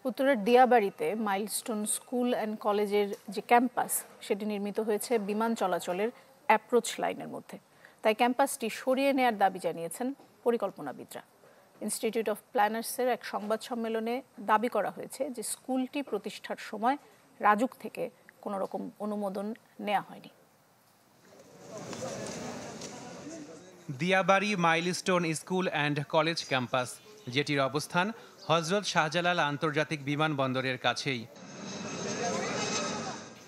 উত্তরের দিয়াবাড়িতে milestone school and কলেজের যে ক্যাম্পাস সেটি নির্মিত হয়েছে বিমান চলাচলের অ্যাপ্রোচ লাইনের মধ্যে। তাই ক্যাম্পাসটি সরিয়ে নেয়ার দাবি জানিয়েছেন পরিকল্পনাবিদরা। ইনস্টিটিউট অফ প্ল্যানার্সের এক সংবাদ সম্মেলনে দাবি করা হয়েছে যে স্কুলটি প্রতিষ্ঠার সময় রাজুক থেকে কোনো রকম অনুমোদন নেওয়া হয়নি। Diabari milestone school and college campus, যেটির অবস্থান হজরত শাহজালাল আন্তর্জাতিক বিমানবন্দরের কাছেই।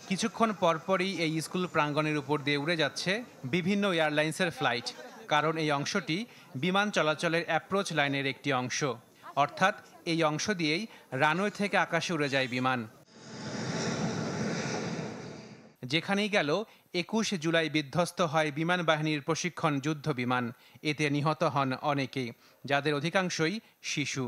কিছুক্ষণ পরপরই এই স্কুল প্রাঙ্গণের উপর দিয়ে উড়ে যাচ্ছে বিভিন্ন এয়ারলাইন্সের ফ্লাইট, কারণ এই অংশটি বিমান চলাচলের অ্যাপ্রোচ লাইনের একটি অংশ, অর্থাৎ এই অংশ দিয়েই রানওয়ে থেকে আকাশে উড়ে যায় বিমান। যেখানেই গেল ২১ জুলাই বিধ্বস্ত হয় বিমান বাহিনীর প্রশিক্ষণ যুদ্ধ বিমান। এতে নিহত হন অনেকেই, যাদের অধিকাংশই শিশু।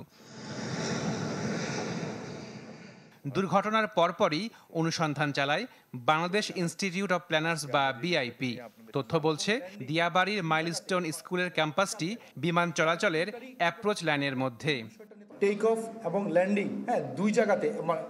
দুর্ঘটনার পরপরই অনুসন্ধান চালায় বাংলাদেশ ইনস্টিটিউট অফ প্ল্যানার্স বা বিআইপি। তথ্য বলছে দিয়াবাড়ির মাইলস্টোন স্কুলের ক্যাম্পাসটি বিমান চলাচলের অ্যাপ্রোচ লাইনের মধ্যে। টেক অফ এবং ল্যান্ডিং, দুই জায়গাতে,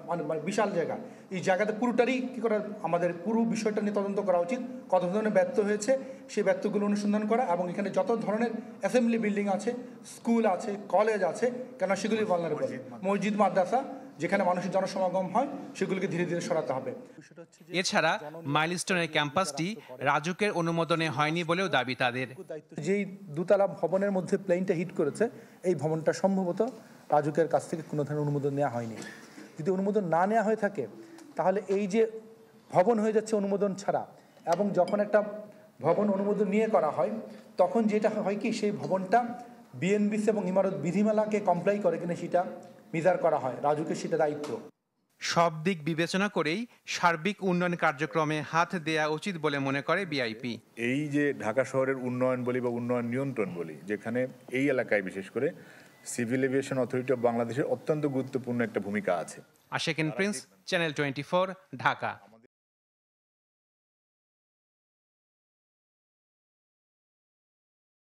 মানে বিশাল জায়গা, এই জায়গাতে পুরোটারই কী করা, আমাদের পুরো বিষয়টা নিয়ে তদন্ত করা উচিত। কত ধরনের ব্যর্থ হয়েছে সেই ব্যর্থগুলো অনুসন্ধান করা, এবং এখানে যত ধরনের অ্যাসেম্বলি বিল্ডিং আছে, স্কুল আছে, কলেজ আছে, কেন সেগুলি ভালনারেবল, মসজিদ মাদ্রাসা যেখানে মানুষের জনসমাগম হয় সেগুলিকে ধীরে ধীরে সরাতে হবে। এছাড়া মাইলস্টোনের ক্যাম্পাসটি রাজুকের অনুমোদনে হয়নি বলেও দাবি তাদের। যেই দোতলা ভবনের মধ্যে প্লেনটা হিট করেছে, এই ভবনটা সম্ভবত রাজুকের কাছ থেকে কোনো ধরনের অনুমোদন নেওয়া হয়নি। যদি অনুমোদন না নেওয়া হয়ে থাকে তাহলে এই যে ভবন হয়ে যাচ্ছে অনুমোদন ছাড়া, এবং যখন একটা ভবন অনুমোদন নিয়ে করা হয় তখন যেটা হয় কি, সেই ভবনটা বিএনবিসি এবং ইমারত বিধিমালাকে কমপ্লাই করে কিনা সেটা মেজার করা হয়, রাজুকের সেটা দায়িত্ব। সব দিক বিবেচনা করেই সার্বিক উন্নয়ন কার্যক্রমে হাত দেয়া উচিত বলে মনে করে বিআইপি। এই যে ঢাকা শহরের উন্নয়ন বলি বা উন্নয়ন নিয়ন্ত্রণ বলি, যেখানে এই এলাকায় বিশেষ করে সিভিল এভিয়েশন অথরিটি অফ বাংলাদেশের অত্যন্ত গুরুত্বপূর্ণ একটা ভূমিকা আছে। আশেকিন প্রিন্স, চ্যানেল 24, ঢাকা।